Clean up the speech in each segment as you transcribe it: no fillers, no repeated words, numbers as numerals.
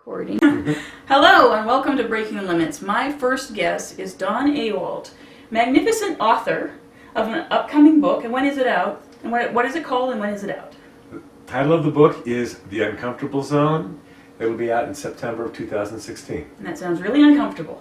Recording. Hello and welcome to Breaking the Limits. My first guest is Don Ewald, magnificent author of an upcoming book. And when is it out? And what is it called and when is it out? The title of the book is The Uncomfortable Zone. It will be out in September of 2016. And that sounds really uncomfortable.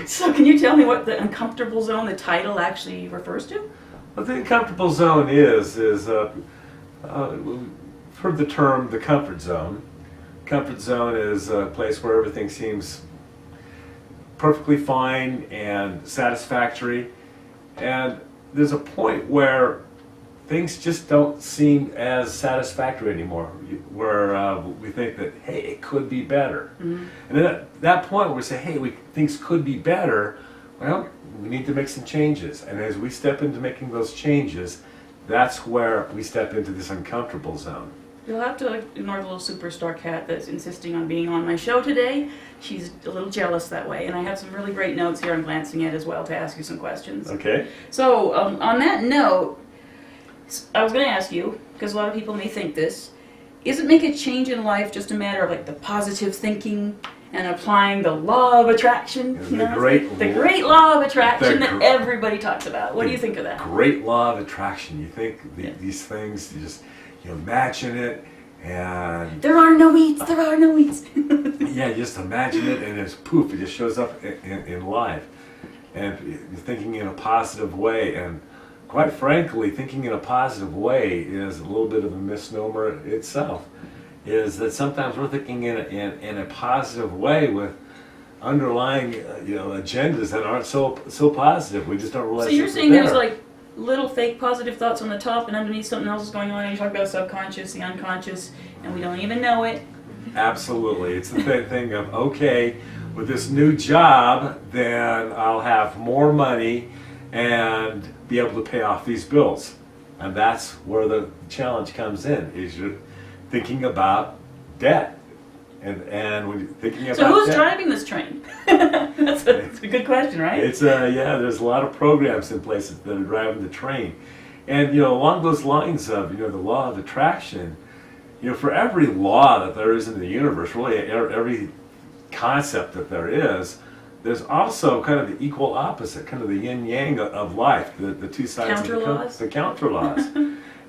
So can you tell me what the uncomfortable zone, the title, actually refers to? What the uncomfortable zone is we've heard the term the comfort zone. Comfort zone is a place where everything seems perfectly fine and satisfactory, and there's a point where things just don't seem as satisfactory anymore, where we think that, hey, it could be better. Mm-hmm. And then at that point where we say, hey, things could be better, well, we need to make some changes. And as we step into making those changes, that's where we step into this uncomfortable zone. You'll have to ignore the little superstar cat that's insisting on being on my show today. She's a little jealous that way, and I have some really great notes here I'm glancing at as well to ask you some questions. Okay. So, on that note, I was going to ask you, because a lot of people may think this, isn't make a change in life just a matter of like the positive thinking and applying the law of attraction? The great law of attraction that everybody talks about. What do you think of that? Great law of attraction. You think these things, you imagine it, and there are no weeds. yeah, just imagine it, and it's poof, it just shows up in life. And you're thinking in a positive way, and quite frankly, thinking in a positive way is a little bit of a misnomer itself. Is that sometimes we're thinking in a positive way with underlying agendas that aren't so positive. We just don't realize. So you're saying there's like little fake positive thoughts on the top, and underneath something else is going on, and you talk about subconscious, the unconscious, and we don't even know it. Absolutely. It's the thing of, okay, with this new job, then I'll have more money and be able to pay off these bills. And that's where the challenge comes in, is you're thinking about debt. And when you're thinking about So who's debt, driving this train? That's a good question, right? It's there's a lot of programs in place that are driving the train. And along those lines of the law of attraction, for every law that there is in the universe, really every concept that there is, there's also kind of the equal opposite, kind of the yin yang of life, the two sides counter of the counter laws.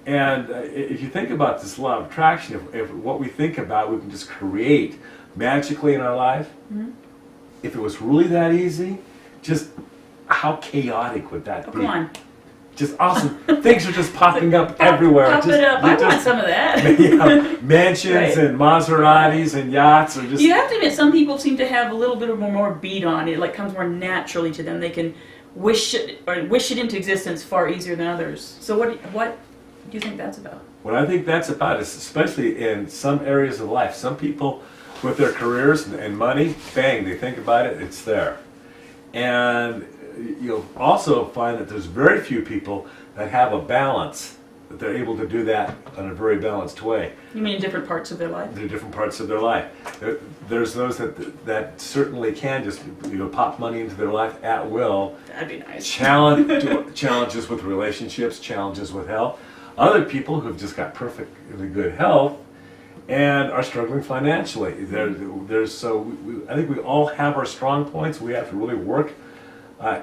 And if you think about this law of attraction, if what we think about we can just create magically in our life, mm-hmm. If it was really that easy, just how chaotic would that be? Come on. Just awesome. Things are just popping up everywhere. Pop it up. I want some of that. Mansions right. And Maseratis and yachts are just... You have to admit, some people seem to have a little bit of more beat on it. It like comes more naturally to them. They can wish it into existence far easier than others. So what do you think that's about? What I think that's about is, especially in some areas of life, some people with their careers and money, bang, they think about it, it's there. And you'll also find that there's very few people that have a balance, that they're able to do that in a very balanced way. You mean in different parts of their life? In different parts of their life. There's those that certainly can just pop money into their life at will. That'd be nice. Challenges with relationships, challenges with health. Other people who've just got perfectly good health and are struggling financially. I think we all have our strong points. We have to really work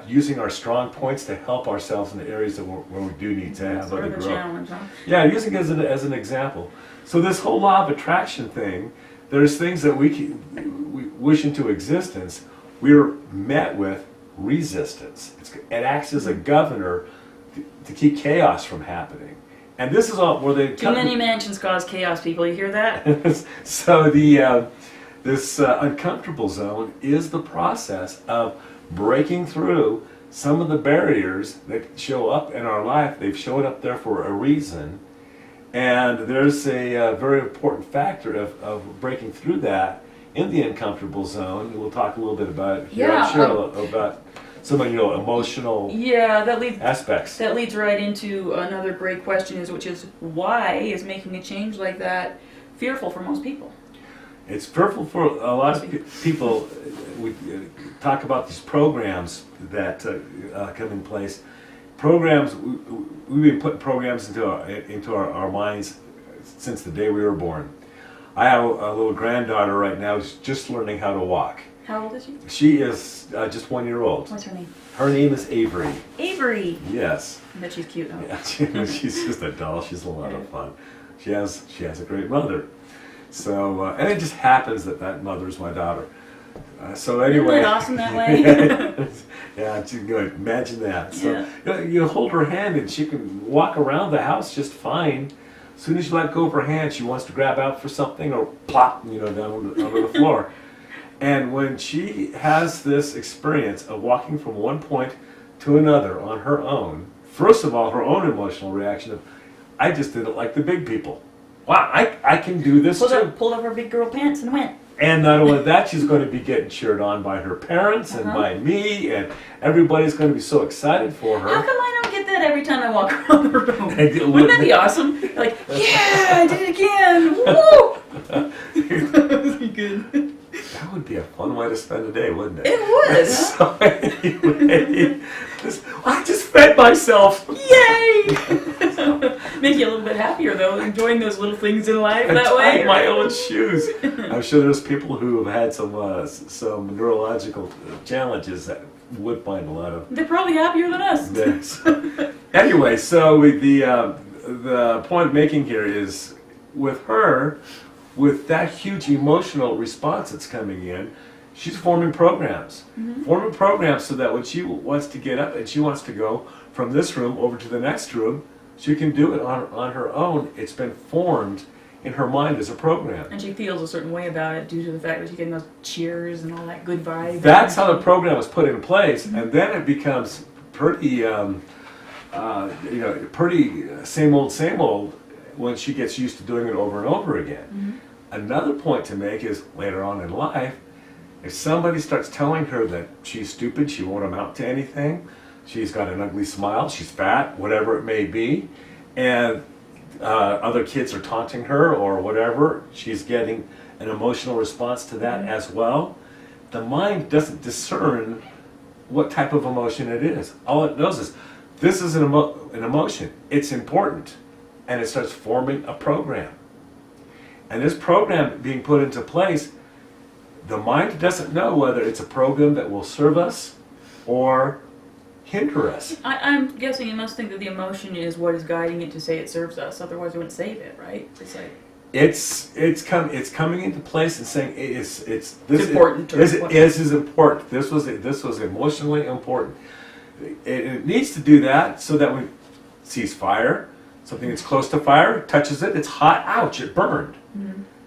using our strong points to help ourselves in the areas where we do need to have other growth. Challenge, huh? Yeah, using it as an example. So this whole law of attraction thing, there's things that we wish into existence. We're met with resistance. It acts as a governor to keep chaos from happening. And this is all where they... Too many mansions cause chaos, people. You hear that? So this uncomfortable zone is the process of breaking through some of the barriers that show up in our life. They've showed up there for a reason. And there's a very important factor of breaking through that in the uncomfortable zone. We'll talk a little bit about it here. I'm sure about some emotional aspects. That leads right into another great question, which is why is making a change like that fearful for most people? It's fearful for a lot of people. We talk about these programs that come in place. Programs, we've been putting programs into our minds since the day we were born. I have a little granddaughter right now who's just learning how to walk. How old is she? She is just 1 year old. What's her name? Her name is Avery. Avery. Yes. I bet she's cute, huh? Yeah, she's just a doll. She's a lot of fun. She has a great mother. So and it just happens that mother's my daughter. So anyway, Isn't that awesome that way? yeah, it's good. Imagine that. So Yeah. you hold her hand and she can walk around the house just fine. As soon as you let go of her hand, she wants to grab out for something or plop, down onto the floor. And when she has this experience of walking from one point to another on her own, first of all, her own emotional reaction of, I just did it like the big people. Wow, I can do this too. Pulled up her big girl pants and went. And not only that, she's going to be getting cheered on by her parents and by me, and everybody's going to be so excited for her. How come I don't get that every time I walk around the room? And Wouldn't that be awesome? Like, yeah, I did it again. Woo! Good. That would be a fun way to spend a day, wouldn't it? It would. So anyway, I just fed myself. Yay! Make you a little bit happier though, enjoying those little things in life I that way. tied my own shoes. I'm sure there's people who have had some neurological challenges that would find a lot of. They're probably happier than us. Yes. Anyway, so the point I'm making here is with her, with that huge emotional response that's coming in, she's forming programs. Forming programs so that when she wants to get up and she wants to go from this room over to the next room, she can do it on her own. It's been formed in her mind as a program. And she feels a certain way about it due to the fact that she's getting those cheers and all that good vibe. That's how the program was put in place, and then it becomes pretty, pretty same old when she gets used to doing it over and over again. Another point to make is later on in life, if somebody starts telling her that she's stupid, she won't amount to anything, she's got an ugly smile, she's fat, whatever it may be, and other kids are taunting her or whatever, she's getting an emotional response to that as well. The mind doesn't discern what type of emotion it is. All it knows is this is an emotion, it's important, and it starts forming a program. And this program being put into place, the mind doesn't know whether it's a program that will serve us or hinder us. I'm guessing you must think that the emotion is what is guiding it to say it serves us. Otherwise, it wouldn't save it, right? It's like It's coming into place and saying it's important. This is important. This was emotionally important. It needs to do that so that when it sees fire, something that's close to fire, touches it, it's hot. Ouch! It burned.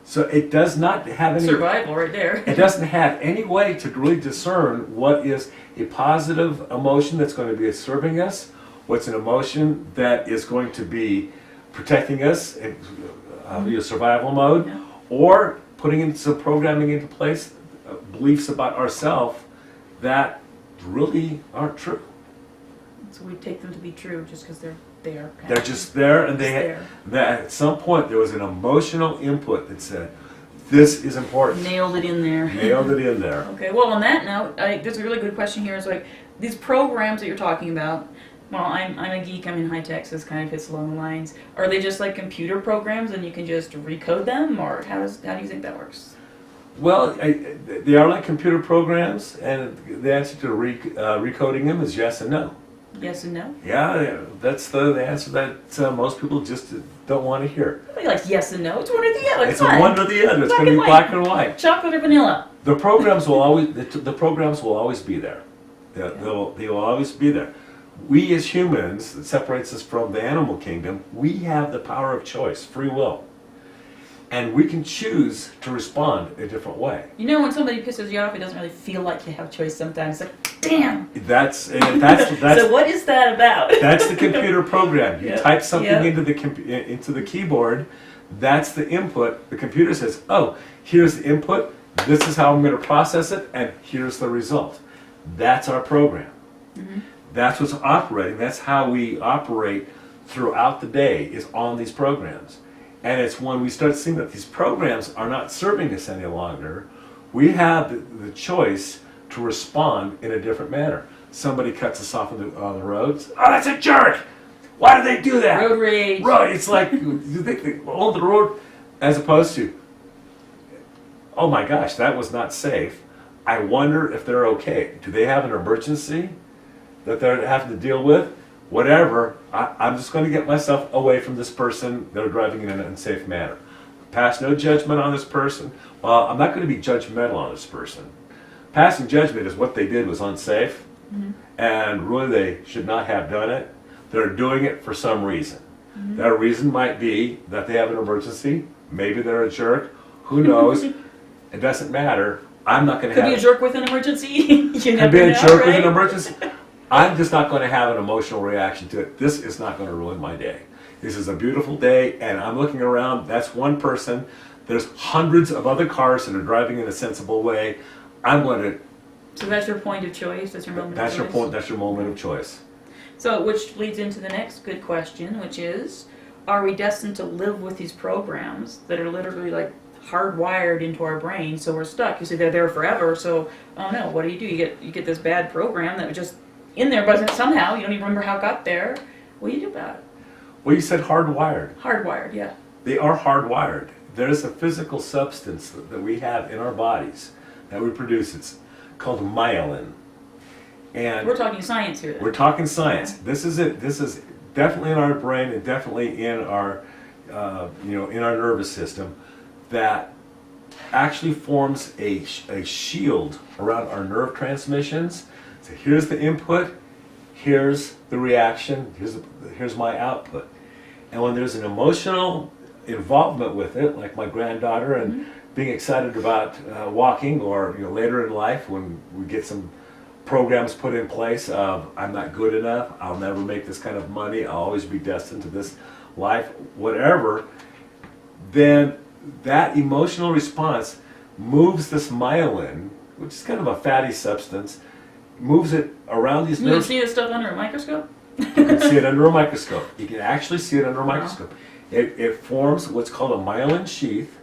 So it does not have any survival right there. It doesn't have any way to really discern what is a positive emotion that's going to be serving us, what's an emotion that is going to be protecting us in survival mode, or putting in some programming into place, beliefs about ourselves that really aren't true. So we take them to be true just because they're there. They're just there, and there. That at some point there was an emotional input that said, "This is important." Nailed it in there. Nailed it in there. Okay. Well, on that note, there's a really good question here. It's like these programs that you're talking about. Well, I'm a geek. I'm in high tech, so this kind of fits along the lines. Are they just like computer programs, and you can just recode them, or how do you think that works? Well, they are like computer programs, and the answer to recoding them is yes and no. Yes and no? Yeah, that's the answer that most people just don't want to hear. Nobody likes yes and no. It's one or the other. It's one or the other. It's going to be black and white. Chocolate or vanilla. The programs will always be there. They will always be there. We as humans, that separates us from the animal kingdom, we have the power of choice, free will. And we can choose to respond a different way. You know, when somebody pisses you off, it doesn't really feel like you have choice sometimes. It's like, damn! That's So what is that about? That's the computer program. You type something Yep. into the keyboard, that's the input. The computer says, oh, here's the input, this is how I'm going to process it, and here's the result. That's our program. That's what's operating. That's how we operate throughout the day, is on these programs. And it's when we start seeing that these programs are not serving us any longer, we have the choice to respond in a different manner. Somebody cuts us off on the roads. Oh, that's a jerk! Why do they do that? Road rage. Right, it's like, you think they own the road, as opposed to, oh my gosh, that was not safe. I wonder if they're okay. Do they have an emergency that they're having to deal with? Whatever, I'm just going to get myself away from this person. They're driving in an unsafe manner. Pass no judgment on this person. Well, I'm not going to be judgmental on this person. Passing judgment is what they did was unsafe, and really they should not have done it. They're doing it for some reason. That reason might be that they have an emergency. Maybe they're a jerk. Who knows? It doesn't matter. I'm not going to Could have... be a jerk with an emergency. You Could never be a know, jerk with right? an emergency. I'm just not going to have an emotional reaction to it. This is not going to ruin my day. This is a beautiful day, and I'm looking around. That's one person. There's hundreds of other cars that are driving in a sensible way. I'm going to... So that's your point of choice. That's your moment That's of your choice. point. That's your moment of choice. So, which leads into the next good question, which is, are we destined to live with these programs that are literally like hardwired into our brain, so we're stuck? You say they're there forever, so oh no, what do? You get this bad program that was just in there, but somehow you don't even remember how it got there. What do you do about it? Well, you said hardwired. Hardwired, yeah. They are hardwired. There's a physical substance that we have in our bodies that we produce. It's called myelin. And We're talking science here. Then. we're talking science. This is it. This is definitely in our brain and definitely in our, in our nervous system, that actually forms a shield around our nerve transmissions. So here's the input, here's the reaction, here's my output. And when there's an emotional involvement with it, like my granddaughter and being excited about walking, or later in life when we get some programs put in place of I'm not good enough, I'll never make this kind of money, I'll always be destined to this life, whatever, then that emotional response moves this myelin, which is kind of a fatty substance, moves it around these You can nerves. see this stuff under a microscope? You can see it under a microscope. You can actually see it under a microscope. It forms what's called a myelin sheath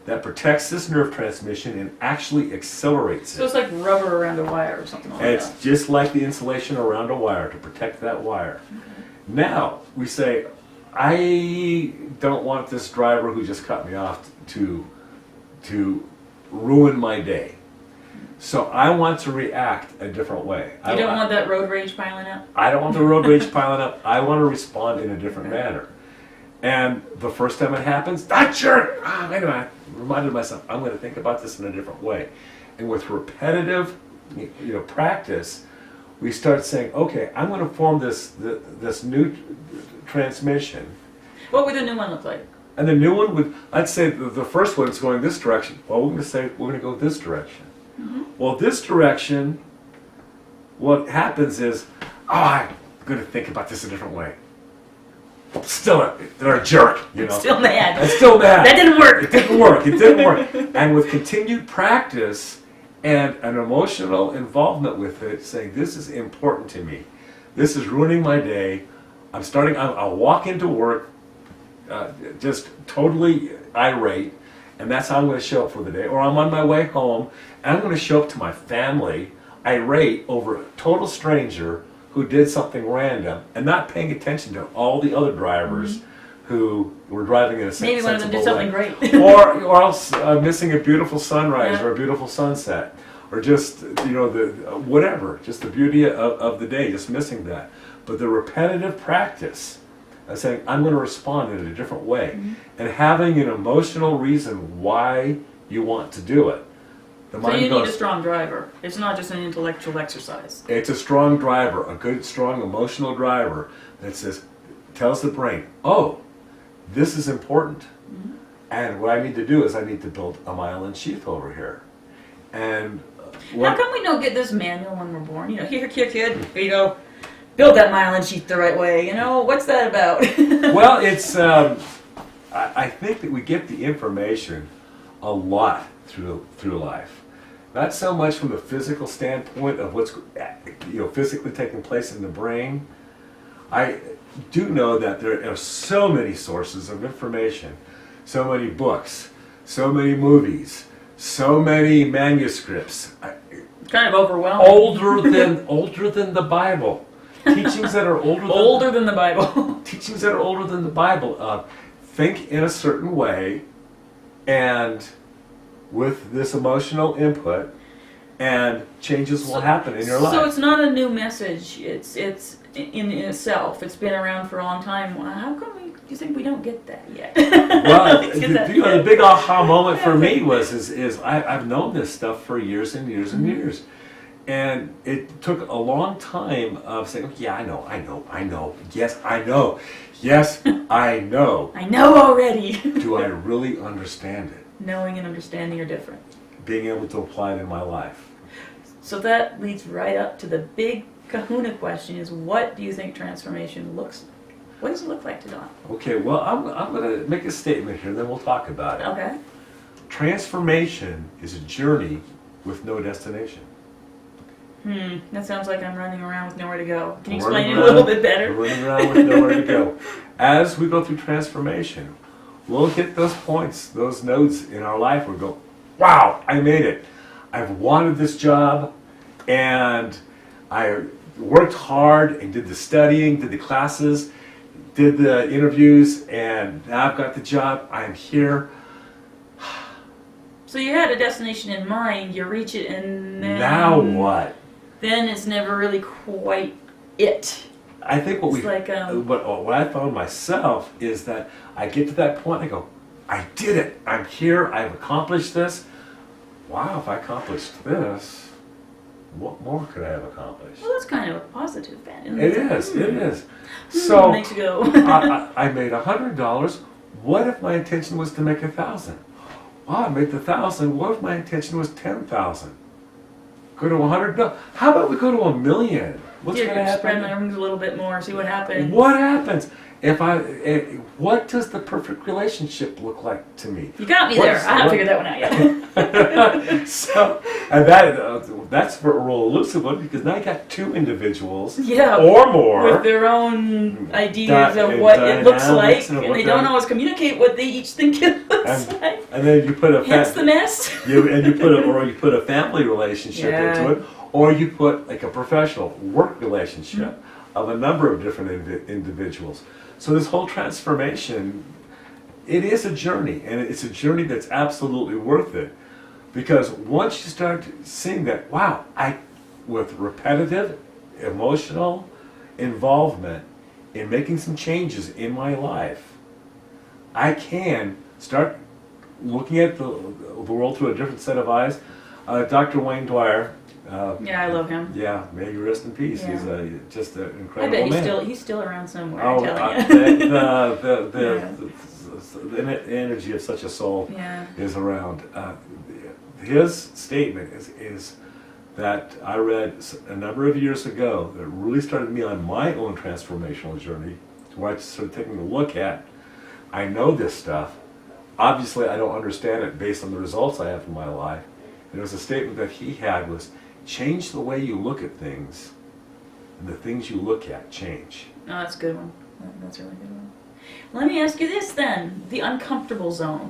that protects this nerve transmission and actually accelerates So it. it's like rubber around a wire or something like And it's that. just like the insulation around a wire to protect that wire. Now, we say, I don't want this driver who just cut me off to ruin my day. So I want to react a different way. You don't want that road rage piling up? I don't want the road rage piling up. I want to respond in a different manner. And the first time it happens, that jerk! Wait a minute. Reminded myself, I'm going to think about this in a different way. And with repetitive, practice, we start saying, okay, I'm going to form this new transmission. What would the new one look like? And the new one would, let's say the first one is going this direction. Well, we're going to go this direction. Well, this direction, what happens is, I'm going to think about this a different way. Still, they're a jerk, Still mad. I'm still mad. That didn't work. It didn't work. It didn't work. And with continued practice and an emotional involvement with it, saying, this is important to me. This is ruining my day. I'll walk into work just totally irate, and that's how I'm going to show up for the day. Or I'm on my way home, and I'm going to show up to my family irate over a total stranger who did something random and not paying attention to all the other drivers who were driving in a Maybe one of them did sensible something way. great. or else missing a beautiful sunrise Yeah. or a beautiful sunset, or just whatever, just the beauty of the day, just missing that. But the repetitive practice of saying, I'm going to respond in a different way, and having an emotional reason why you want to do it. The So mind you goes, need a strong driver. It's not just an intellectual exercise. it's a strong driver, a good, strong, emotional driver that tells the brain, oh, this is important. And what I need to do is I need to build a myelin sheath over here. And How come we don't get this manual when we're born? Here, kid, here you go. Build that myelin sheath the right way. What's that about? well, it's, I think that we get the information a lot through life. Not so much from the physical standpoint of what's physically taking place in the brain. I do know that there are so many sources of information, so many books, so many movies, so many manuscripts. Kind of overwhelming. Older than the Bible. Teachings that are Older than the Bible. teachings that are older than the Bible. Think in a certain way, and with this emotional input, and changes will happen in your life. So it's not a new message. It's in itself. It's been around for a long time. Well, how come do you think we don't get that yet? Well, the big aha moment for me is I've known this stuff for years and years and years. And it took a long time of saying, okay, yeah, I know, yes, I know, yes, I know. I know already. Do I really understand it? Knowing and understanding are different. Being able to apply it in my life. So that leads right up to the big kahuna question is, what do you think transformation looks like? What does it look like to Don? Okay, well, I'm going to make a statement here, then we'll talk about it. Okay. Transformation is a journey with no destination. That sounds like I'm running around with nowhere to go. Can you Running explain it a little bit better? Running around with nowhere to go. As we go through transformation, we'll hit those points, those nodes in our life where we go, wow, I made it. I've wanted this job, and I worked hard and did the studying, did the classes, did the interviews, and now I've got the job. I'm here. So you had a destination in mind, you reach it, and then... Now what? Then it's never really quite it. I think what It's like, what I found myself is that I get to that point and I go, I did it. I'm here. I've accomplished this. Wow, if I accomplished this, what more could I have accomplished? Well, that's kind of a positive bend, isn't It it? is. It is. So Makes you go. I made $100. What if my intention was to make 1,000? Wow, I made the 1,000. What if my intention was 10,000? Go to 100? No. How about we go to 1,000,000? What's going to Spread my happen? wings a little bit more, see what happens. What happens if what does the perfect relationship look like to me? You got me What there. is- I haven't what- figured that one out yet. So, and that's for a real elusive one, because now you got two individuals Yeah. or more. With their own ideas of and what it looks dynamics like, and and what they don't they're- always communicate what they each think it looks like. and then you put a Hence the mess. you put a family relationship Yeah. into it, or you put like a professional work relationship of a number of different individuals. So this whole transformation, it is a journey, and it's a journey that's absolutely worth it, because once you start seeing that, wow, with repetitive emotional involvement in making some changes in my life, I can start looking at the world through a different set of eyes. Dr. Wayne Dwyer. Yeah, I love him. Yeah, may you rest in peace. Yeah. He's just an I incredible bet man. he's still around somewhere. Oh, I'm telling you. The energy of such a soul Yeah. is around. His statement is that I read a number of years ago that really started me on my own transformational journey, where I started taking a look at, I know this stuff. Obviously, I don't understand it based on the results I have in my life. And it was a statement that he had was, change the way you look at things, and the things you look at change. Oh, that's a good one. That's a really good one. Let me ask you this then. The uncomfortable zone.